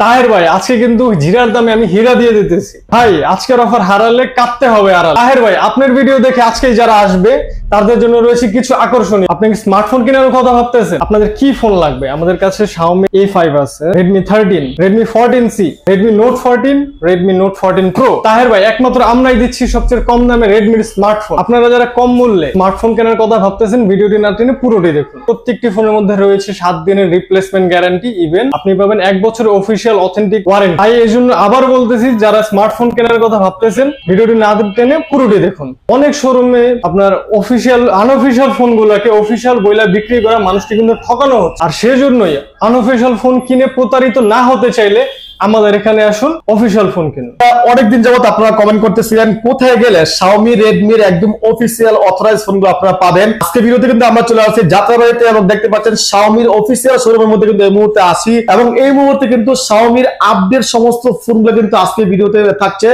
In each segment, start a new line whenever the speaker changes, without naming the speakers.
তাহের ভাই আজকে কিন্তু জিরার দামে আমি হীরা দিয়ে দিতেছি ভাই। আজকের অফার হারালে কাটতে হবে আড়াল। তাহের ভাই আপনার ভিডিও দেখে আজকে যারা আসবে তাদের জন্য রয়েছে কিছু আকর্ষণীয়। আপনি কি স্মার্টফোন কেনার কথা ভাবতেছেন? আপনাদের কি ফোন লাগবে? আমাদের কাছে Xiaomi A5 আছে, Redmi 13, Redmi 14C, Redmi Note 14, Redmi Note 14 Pro। Taher ভাই একমাত্র আমরাই দিচ্ছি সবচেয়ে কম দামে রেডমির স্মার্টফোন। আপনারা যারা কম মূল্যে স্মার্টফোন কেনার কথা ভাবতেছেন ভিডিওটি না টেনে পুরোটি দেখুন। প্রত্যেকটি ফোনের মধ্যে রয়েছে 7 দিনের রিপ্লেসমেন্ট গ্যারান্টি, ইভেন আপনি পাবেন 1 বছরের অফিসিয়াল অথেন্টিক ওয়ারেন্টি। তাই এই জন্য আবার বলতেছি, যারা স্মার্টফোন কেনার কথা ভাবতেছেন ভিডিওটি না টেনে পুরোটি দেখুন। অনেক শোরুমে আপনার অফিসিয়াল আনঅফিসিয়াল ফোন গুলাকে অফিসিয়াল বইলা বিক্রি করা মানুষকে কিন্তু ঠকানো হচ্ছে। আর সেজন্যই আনঅফিসিয়াল ফোন কিনে প্রতারিত না হতে চাইলে আমাদের এখানে আসুন, অফিসিয়াল ফোন কিনুন।
অনেকদিন যাবত আপনারা কমেন্ট করতেছিলেন কোথায় গেলে Xiaomi Redmi একদম অফিসিয়াল অথরাইজ ফোনগুলো আপনারা পাবেন। আজকে ভিডিওতে কিন্তু আমরা চলে আসছি যাত্রাবাড়িতে এবং দেখতে পাচ্ছেন Xiaomi অফিসিয়াল শোরুমের মধ্যে কিন্তু এই মুহূর্তে আসি এবং এই মুহূর্তে কিন্তু Xiaomi আপডেট সমস্ত ফোনগুলো কিন্তু আজকে ভিডিওতে থাকছে।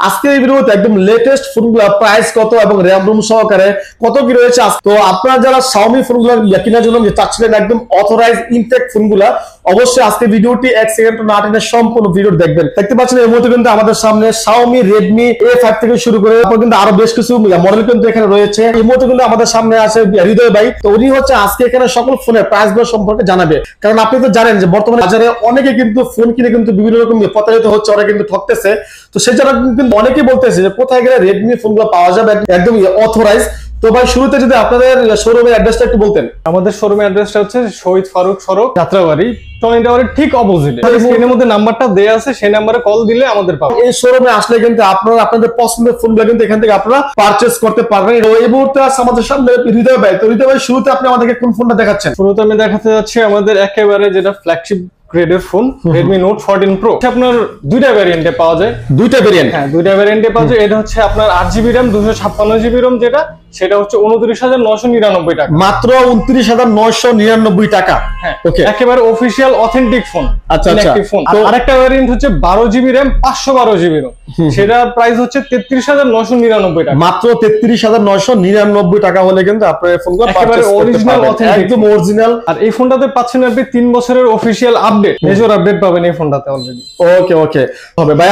আজকে এই ভিডিওতে একদম লেটেস্ট ফোনগুলো প্রাইস কত এবং র‍্যাম রুম সহকারে কত কি রয়েছে। তো আপনারা যারা Xiaomi ফোনগুলো কেনার জন্য চাচ্ছিলেন একদম অথরাইজ ইনটেক ফোনগুলো, অবশ্যই আজকে ভিডিওটি 1 সেকেন্ড না টেনে সম্পূর্ণ ভিডিও দেখবেন। দেখতে পাচ্ছেন এই মুহূর্তে কিন্তু আমাদের সামনে Xiaomi Redmi A5 থেকে শুরু করে তারপর কিন্তু আরো বেশ কিছু মডেল কিন্তু এখানে রয়েছে। এই মুহূর্তে কিন্তু আমাদের সামনে আছে হৃদয় ভাই। তো উনি হচ্ছে আজকে এখানে সকল ফোনের প্রাইস গুলো সম্পর্কে জানাবে। কারণ আপনি তো জানেন যে বর্তমানে বাজারে অনেকে কিন্তু ফোন কিনে কিন্তু বিভিন্ন রকম প্রতারিত হচ্ছে, ওরা কিন্তু ঠকতেছে। তো সেই জন্য কিন্তু অনেকেই বলতেছে যে কোথায় গেলে Redmi ফোনগুলো পাওয়া যাবে একদম অথরাইজ। তো ভাই শুরুতে যদি আপনাদের শোরুমের অ্যাড্রেসটা একটু বলতেন।
আমাদের শোরুমের অ্যাড্রেসটা হচ্ছে শহীদ ফারুক সড়ক, যাত্রাবাড়ি, টনি টাওয়ারের ঠিক অপোজিটে। স্ক্রিনের মধ্যে নাম্বারটা দেয়া আছে, সেই নাম্বারে কল দিলে আমাদের পাবেন।
এই শোরুমে আসলে কিন্তু আপনারা আপনাদের পছন্দের ফোনগুলো কিন্তু এখান থেকে আপনারা পারচেজ করতে পারবেন। এই মুহূর্তে আছে আমাদের সামনে হৃদয় ভাই। তো হৃদয় ভাই শুরুতে আপনি আমাদেরকে কোন ফোনটা দেখাচ্ছেন?
শুরুতে আমি দেখাতে যাচ্ছি আমাদের একেবারে যেটা ফ্ল্যাগশিপ গ্রেডের ফোন Redmi Note 14 Pro। আপনার দুইটা ভ্যারিয়েন্টে পাওয়া যায়।
দুইটা ভ্যারিয়েন্ট?
হ্যাঁ, দুইটা ভ্যারিয়েন্টে পাওয়া যায়। এটা হচ্ছে আপনার 8GB RAM 256GB ROM, যেটা সেটা হচ্ছে 29,999 টাকা।
মাত্র 29,999 টাকা।
হ্যাঁ,
ওকে,
একেবারে অফিশিয়াল অথেন্টিক ফোন।
আচ্ছা আচ্ছা।
ফোন আরেকটা ভ্যারিয়েন্ট হচ্ছে 12GB RAM 512GB ROM, সেটা প্রাইস হচ্ছে 33,999 টাকা।
মাত্র 33,999 টাকা হলে কিন্তু আপনারা এই ফোনগুলো
একেবারে অরিজিনাল অথেন্টিক,
একদম অরিজিনাল।
আর এই ফোনটাতে পাচ্ছেন আপনি 3 বছরের অফিশিয়াল আপডেট, মেজর আপডেট পাবেন এই ফোনটাতে অলরেডি।
ওকে ওকে হবে ভাই।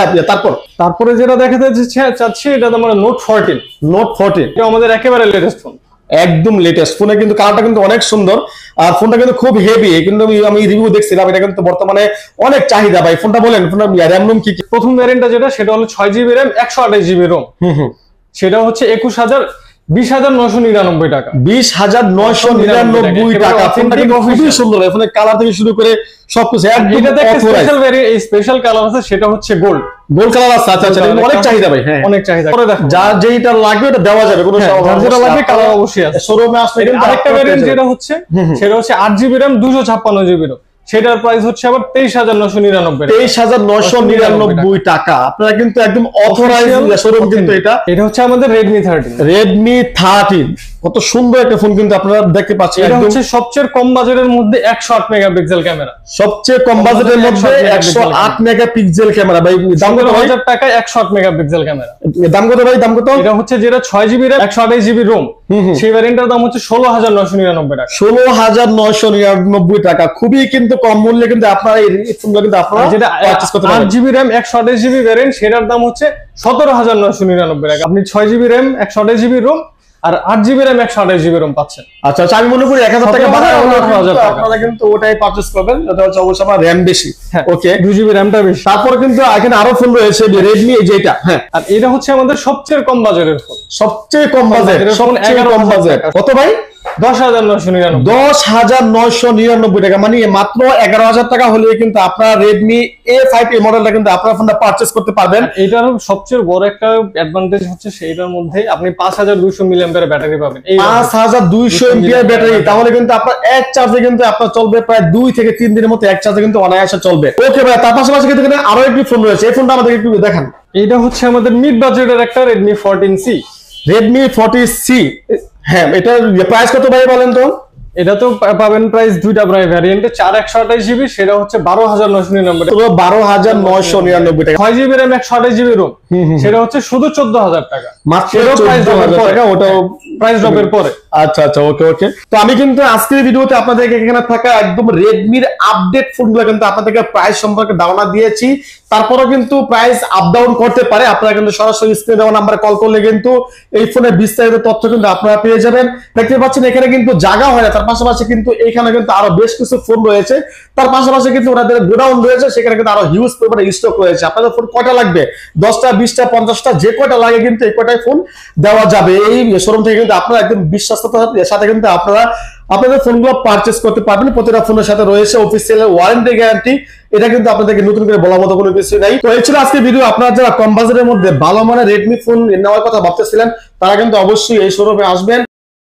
তারপরে যেটা দেখাতে চাচ্ছি এটা তো আমরা Note 14।
Note 14
এটা আমাদের একেবারে লেটেস্ট ফোন,
একদম লেটেস্ট। ফোনে কিন্তু কালারটা কিন্তু অনেক সুন্দর আর ফোনটা কিন্তু খুব হেভি। কিন্তু আমি রিভিউ দেখছিলাম, এটা কিন্তু বর্তমানে অনেক চাহিদা ভাই। ফোনটা বলেন, ফোনটা র‍্যাম রুম কি কি?
প্রথম ভ্যারিয়েন্টটা যেটা সেটা হলো 6GB RAM 128GB ROM, সেটা হচ্ছে 20,999 টাকা।
20,999 টাকা। ফোনটা কিন্তু খুবই সুন্দর। ফোনের কালার থেকে শুরু করে সবকিছু
এটাতে একটা স্পেশাল ভ্যারিয়েন্ট, এই স্পেশাল কালার আছে, সেটা হচ্ছে গোল্ড
কালার আছে। আচ্ছা আচ্ছা, অনেক চাহিদা ভাই। হ্যাঁ,
অনেক চাহিদা।
পরে দেখো যার যেটা লাগবে এটা দেওয়া যাবে, কোনো সমস্যা
যেটা লাগবে কালার অবশ্যই আছে।
শোরুমে আসলে কিন্তু
আরেকটা ভ্যারিয়েন্ট যেটা হচ্ছে সেটা হচ্ছে 8GB RAM 256GB ROM, সেটার প্রাইস হচ্ছে আবার 23,999 টাকা।
23,999 টাকা। আপনারা কিন্তু একদম অথরাইজ শোরুম কিন্তু
এটা হচ্ছে আমাদের Redmi 13।
কত সুন্দর একটা ফোন কিন্তু আপনারা দেখতে পাচ্ছেন।
এটা হচ্ছে সবচেয়ে কম বাজেটের মধ্যে 108 মেগাপিক্সেল ক্যামেরা।
সবচেয়ে কম বাজেটের মধ্যে 108 মেগাপিক্সেল ক্যামেরা ভাই। দাম কত?
1000 টাকায় 108 মেগাপিক্সেল ক্যামেরা।
দাম কত ভাই? দাম কত?
এটা হচ্ছে যেটা 6GB RAM 128GB ROM, সেই ভ্যারিয়েন্টের দাম হচ্ছে 16,999 টাকা।
16,999 টাকা। খুবই কিন্তু কম মূল্যে কিন্তু আপনারা এই ফোনগুলো কিন্তু আপনারা
যেটা
পারচেজ করতে পারবেন।
8GB RAM 128GB ভ্যারিয়েন্ট, সেটার দাম হচ্ছে 17,999 টাকা। আপনি 6GB RAM 128GB ROM আর 8GB RAM 128GB ROM পাচ্ছেন।
আচ্ছা আচ্ছা, আমি মনে করি 1000 টাকা বাড়ায়
18,000 টাকা
আপনারা কিন্তু ওটাই পারচেজ করবেন। এটা হচ্ছে অবশ্যই আমার RAM বেশি।
ওকে, 2GB RAMটা বেশি।
তারপর কিন্তু এখানে আরো ফোন রয়েছে Redmi, যেটা হ্যাঁ,
আর এটা হচ্ছে আমাদের সবচেয়ে কম বাজেটের ফোন।
সবচেয়ে কম বাজেট, সবচেয়ে কম বাজেট। কত ভাই?
10,999।
10,999 টাকা, মানে মাত্র 11,000 টাকা হলে কিন্তু আপনারা Redmi A5 এই মডেলটা কিন্তু আপনারা ফোনটা পারচেজ করতে পারবেন।
এটার সবচেয়ে বড় একটা অ্যাডভান্টেজ হচ্ছে সেইটার মধ্যে আপনি 5,200 মিলিঅ্যাম্পিয়ার ব্যাটারি পাবেন।
5,200 এমপিআর ব্যাটারি, তাহলে কিন্তু আপনার এক চার্জে কিন্তু আপনার চলবে প্রায় 2 থেকে 3 দিনের মতো, এক চার্জে কিন্তু অনায়াসে চলবে। ওকে ভাই, তার পাশাপাশি কিন্তু এখানে আরো একটি ফোন রয়েছে। এই ফোনটা আমাদের একটু দেখান।
এটা হচ্ছে আমাদের মিড বাজেটের একটা Redmi 14C।
Redmi 40C, হ্যাঁ, এটার প্রাইস কত ভাই বলেন তো?
এটা তো পাবেন প্রাইস দুইটা ভ্যারিয়েন্টে, 4 128GB, সেটা হচ্ছে 12,999 টাকা।
12,999 টাকা।
6GB RAM 128GB ROM, সেটা হচ্ছে শুধু 14,000 টাকা,
মাত্র
সেটাও price drop এর
14,000
পরে।
টাকা, ওটাও
প্রাইস ড্রপের পরে।
আচ্ছা আচ্ছা, ওকে ওকে। তো আমি কিন্তু আজকের ভিডিওতে আপনাদেরকে এখানে থাকা একদম রেডমির আপডেট ফোনগুলো কিন্তু আপনাদেরকে প্রাইস সম্পর্কে ধারণা দিয়েছি। তারপরেও কিন্তু প্রাইস আপ ডাউন করতে পারে, আপনারা কিন্তু সরাসরি স্ক্রিনে দেওয়া নাম্বারে কল করলে কিন্তু এই ফোনের বিস্তারিত তথ্য কিন্তু আপনারা পেয়ে যাবেন। দেখতে পাচ্ছেন এখানে কিন্তু জায়গা হয় না, তার পাশাপাশি কিন্তু এখানে কিন্তু আরো বেশ কিছু ফোন রয়েছে, তার পাশাপাশি কিন্তু ওনাদের গোডাউন রয়েছে, সেখানে কিন্তু আরো হিউজ পরিমাণে স্টক রয়েছে। আপনাদের ফোন কয়টা লাগবে, 10টা 20টা 50টা, যে কয়টা লাগে কিন্তু এই কয়টাই ফোন দেওয়া যাবে। এই শোরুম থেকে কিন্তু আপনারা একদম বিশ্বাসতার সাথে কিন্তু আপনারা আপনাদের ফোনগুলো পারচেজ করতে পারবেন। প্রতিটা ফোনের সাথে রয়েছে অফিসিয়াল ওয়ারেন্টি গ্যারান্টি, এটা কিন্তু আপনাদেরকে নতুন করে বলার মতো কোনো কিছু নাই। তো এই ছিল আজকে ভিডিও। আপনারা যারা কম বাজারের মধ্যে ভালো মানের রেডমি ফোন নেওয়ার কথা ভাবতেছিলেন, তারা কিন্তু অবশ্যই এই শোরুমে আসবেন।